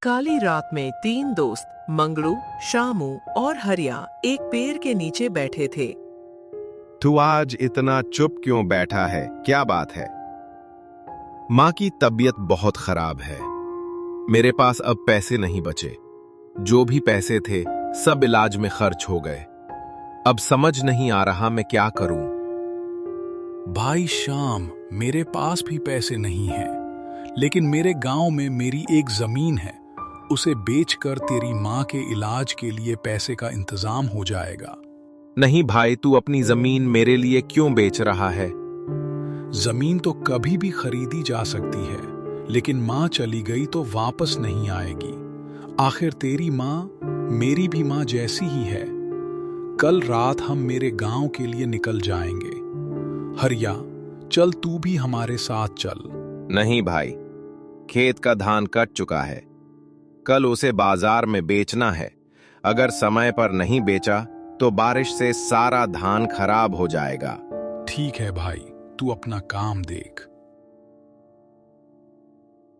काली रात में तीन दोस्त मंगलू, शामू और हरिया एक पेड़ के नीचे बैठे थे। तू आज इतना चुप क्यों बैठा है? क्या बात है? माँ की तबीयत बहुत खराब है। मेरे पास अब पैसे नहीं बचे। जो भी पैसे थे सब इलाज में खर्च हो गए। अब समझ नहीं आ रहा मैं क्या करूं। भाई श्याम, मेरे पास भी पैसे नहीं हैं, लेकिन मेरे गांव में मेरी एक जमीन है। उसे बेचकर तेरी माँ के इलाज के लिए पैसे का इंतजाम हो जाएगा। नहीं भाई, तू अपनी जमीन मेरे लिए क्यों बेच रहा है? जमीन तो कभी भी खरीदी जा सकती है, लेकिन माँ चली गई तो वापस नहीं आएगी। आखिर तेरी माँ मेरी भी माँ जैसी ही है। कल रात हम मेरे गांव के लिए निकल जाएंगे। हरिया, चल तू भी हमारे साथ चल। नहीं भाई, खेत का धान कट चुका है। कल उसे बाजार में बेचना है। अगर समय पर नहीं बेचा तो बारिश से सारा धान खराब हो जाएगा। ठीक है भाई, तू अपना काम देख।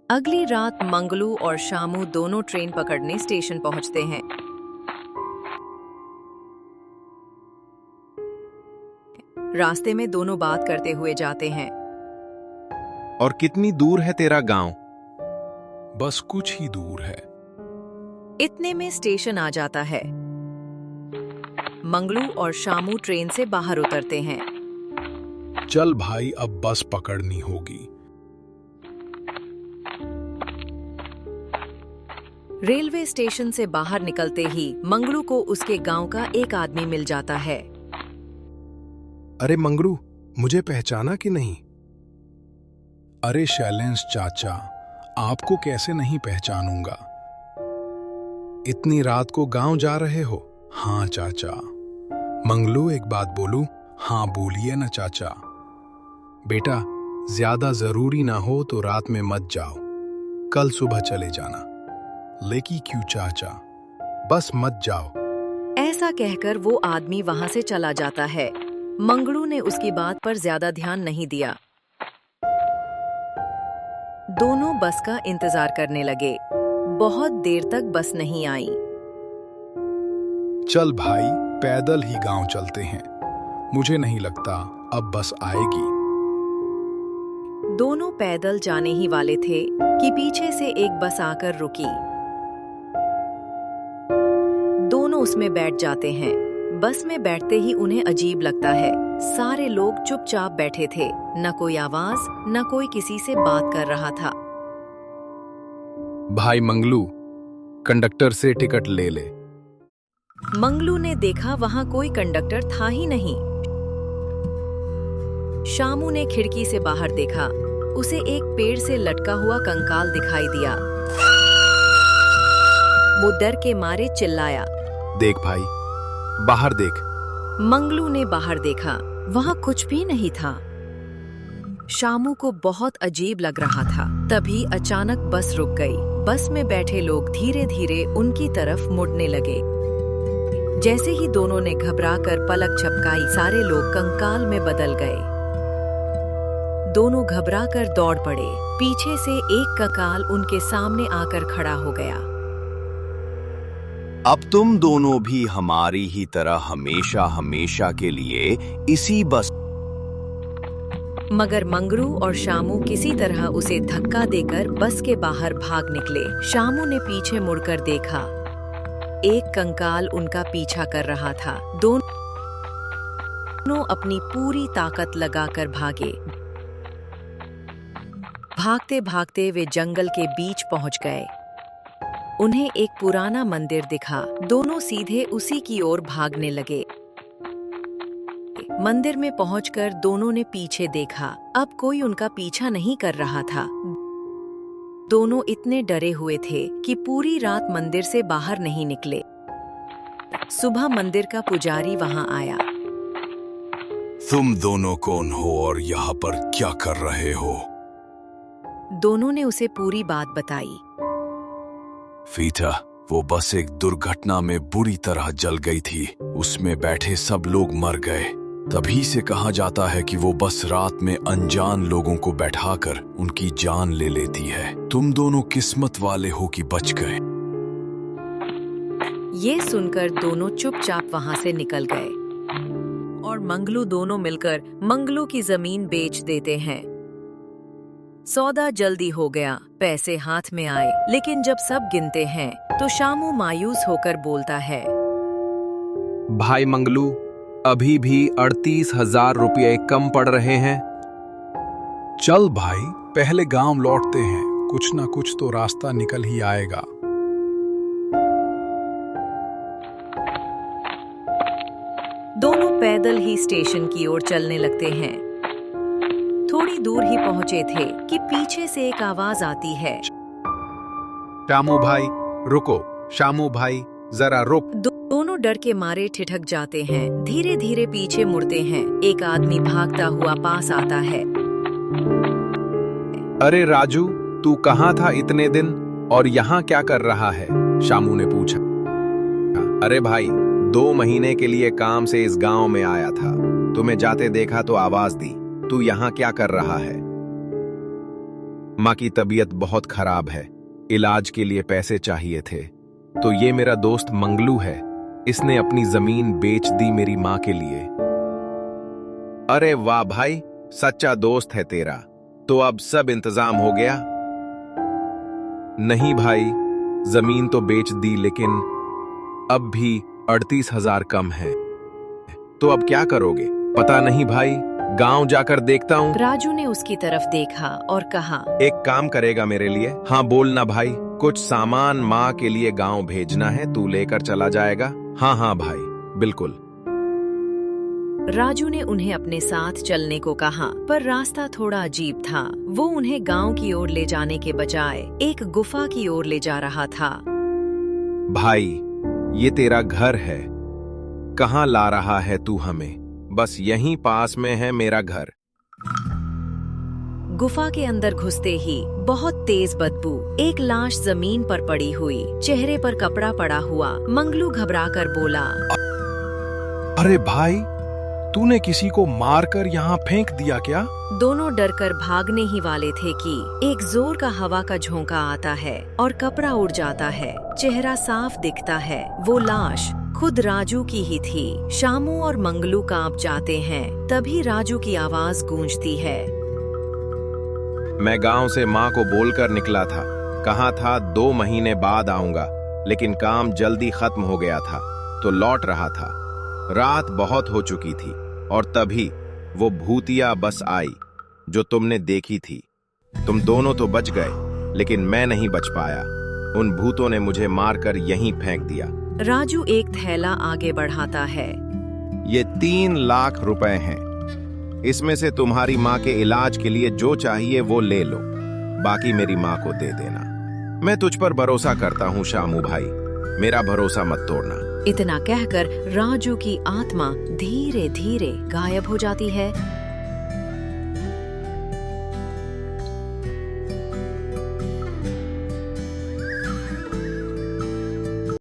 अगली रात मंगलू और शामू दोनों ट्रेन पकड़ने स्टेशन पहुंचते हैं। रास्ते में दोनों बात करते हुए जाते हैं। और कितनी दूर है तेरा गांव? बस कुछ ही दूर है। इतने में स्टेशन आ जाता है। मंगलू और शामू ट्रेन से बाहर उतरते हैं। चल भाई, अब बस पकड़नी होगी। रेलवे स्टेशन से बाहर निकलते ही मंगलू को उसके गांव का एक आदमी मिल जाता है। अरे मंगरू, मुझे पहचाना कि नहीं? अरे शैलेंस चाचा, आपको कैसे नहीं पहचानूंगा? इतनी रात को गांव जा रहे हो? हाँ चाचा। मंगलू, एक बात बोलूं? हाँ बोलिए ना चाचा। बेटा, ज्यादा जरूरी ना हो तो रात में मत जाओ। कल सुबह चले जाना। लेकिन क्यों चाचा? बस मत जाओ। ऐसा कहकर वो आदमी वहां से चला जाता है। मंगलू ने उसकी बात पर ज्यादा ध्यान नहीं दिया। दोनों बस का इंतजार करने लगे। बहुत देर तक बस नहीं आई। चल भाई, पैदल ही गांव चलते हैं। मुझे नहीं लगता अब बस आएगी। दोनों पैदल जाने ही वाले थे कि पीछे से एक बस आकर रुकी। दोनों उसमें बैठ जाते हैं। बस में बैठते ही उन्हें अजीब लगता है। सारे लोग चुपचाप बैठे थे। न कोई आवाज, न कोई किसी से बात कर रहा था। भाई मंगलू, कंडक्टर से टिकट ले ले। मंगलू ने देखा वहां कोई कंडक्टर था ही नहीं। शामू ने खिड़की से बाहर देखा। उसे एक पेड़ से लटका हुआ कंकाल दिखाई दिया। वो डर के मारे चिल्लाया, देख भाई, बाहर देख। मंगलू ने बाहर देखा। वहां कुछ भी नहीं था। शामू को बहुत अजीब लग रहा था। तभी अचानक बस रुक गई। बस में बैठे लोग धीरे धीरे उनकी तरफ मुड़ने लगे। जैसे ही दोनों ने घबराकर पलक झपकाई, सारे लोग कंकाल में बदल गए। दोनों घबराकर दौड़ पड़े। पीछे से एक कंकाल उनके सामने आकर खड़ा हो गया। अब तुम दोनों भी हमारी ही तरह हमेशा हमेशा के लिए इसी बस। मगर मंगरू और शामू किसी तरह उसे धक्का देकर बस के बाहर भाग निकले। शामू ने पीछे मुड़कर देखा। एक कंकाल उनका पीछा कर रहा था। दोनों अपनी पूरी ताकत लगाकर भागे। भागते भागते वे जंगल के बीच पहुंच गए। उन्हें एक पुराना मंदिर दिखा। दोनों सीधे उसी की ओर भागने लगे। मंदिर में पहुंचकर दोनों ने पीछे देखा। अब कोई उनका पीछा नहीं कर रहा था। दोनों इतने डरे हुए थे कि पूरी रात मंदिर से बाहर नहीं निकले। सुबह मंदिर का पुजारी वहां आया। तुम दोनों कौन हो और यहाँ पर क्या कर रहे हो? दोनों ने उसे पूरी बात बताई। फीता, वो बस एक दुर्घटना में बुरी तरह जल गई थी। उसमें बैठे सब लोग मर गए। तभी से कहा जाता है कि वो बस रात में अनजान लोगों को बैठाकर उनकी जान ले लेती है। तुम दोनों किस्मत वाले हो कि बच गए। ये सुनकर दोनों चुपचाप वहां से निकल गए और मंगलू दोनों मिलकर मंगलू की जमीन बेच देते हैं। सौदा जल्दी हो गया, पैसे हाथ में आए, लेकिन जब सब गिनते हैं तो शामू मायूस होकर बोलता है, भाई मंगलू, अभी भी 38,000 रुपये कम पड़ रहे हैं। चल भाई, पहले गांव लौटते हैं, कुछ ना कुछ तो रास्ता निकल ही आएगा। दोनों पैदल ही स्टेशन की ओर चलने लगते हैं। थोड़ी दूर ही पहुंचे थे कि पीछे से एक आवाज आती है, शामू भाई रुको, शामू भाई जरा रुक। दोनों डर के मारे ठिठक जाते हैं। धीरे धीरे पीछे मुड़ते हैं। एक आदमी भागता हुआ पास आता है। अरे राजू, तू कहाँ था इतने दिन और यहाँ क्या कर रहा है? शामू ने पूछा। अरे भाई, 2 महीने के लिए काम से इस गांव में आया था, तुम्हें जाते देखा तो आवाज दी। तू यहाँ क्या कर रहा है? माँ की तबीयत बहुत खराब है, इलाज के लिए पैसे चाहिए थे, तो ये मेरा दोस्त मंगलू है, इसने अपनी जमीन बेच दी मेरी माँ के लिए। अरे वाह भाई, सच्चा दोस्त है तेरा। तो अब सब इंतजाम हो गया? नहीं भाई, जमीन तो बेच दी, लेकिन अब भी 38,000 कम है। तो अब क्या करोगे? पता नहीं भाई, गांव जाकर देखता हूँ। राजू ने उसकी तरफ देखा और कहा, एक काम करेगा मेरे लिए? हाँ बोलना भाई, कुछ सामान माँ के लिए गांव भेजना है, तू लेकर चला जाएगा? हाँ हाँ भाई, बिल्कुल। राजू ने उन्हें अपने साथ चलने को कहा, पर रास्ता थोड़ा अजीब था। वो उन्हें गांव की ओर ले जाने के बजाय एक गुफा की ओर ले जा रहा था। भाई, ये तेरा घर है, कहाँ ला रहा है तू हमें? बस यहीं पास में है मेरा घर। गुफा के अंदर घुसते ही बहुत तेज बदबू, एक लाश जमीन पर पड़ी हुई, चेहरे पर कपड़ा पड़ा हुआ। मंगलू घबराकर बोला, अरे भाई, तूने किसी को मारकर यहाँ फेंक दिया क्या? दोनों डरकर भागने ही वाले थे कि एक जोर का हवा का झोंका आता है और कपड़ा उड़ जाता है। चेहरा साफ दिखता है। वो लाश खुद राजू की ही थी। शामू और मंगलू कांप जाते हैं। तभी राजू की आवाज गूंजती है, मैं गांव से माँ को बोलकर निकला था, कहा था 2 महीने बाद आऊंगा, लेकिन काम जल्दी खत्म हो गया था तो लौट रहा था। रात बहुत हो चुकी थी और तभी वो भूतिया बस आई जो तुमने देखी थी। तुम दोनों तो बच गए, लेकिन मैं नहीं बच पाया। उन भूतों ने मुझे मारकर यहीं फेंक दिया। राजू एक थैला आगे बढ़ाता है। ये 3 लाख रुपए हैं, इसमें से तुम्हारी माँ के इलाज के लिए जो चाहिए वो ले लो, बाकी मेरी माँ को दे देना। मैं तुझ पर भरोसा करता हूँ शामू भाई, मेरा भरोसा मत तोड़ना। इतना कहकर राजू की आत्मा धीरे धीरे गायब हो जाती है।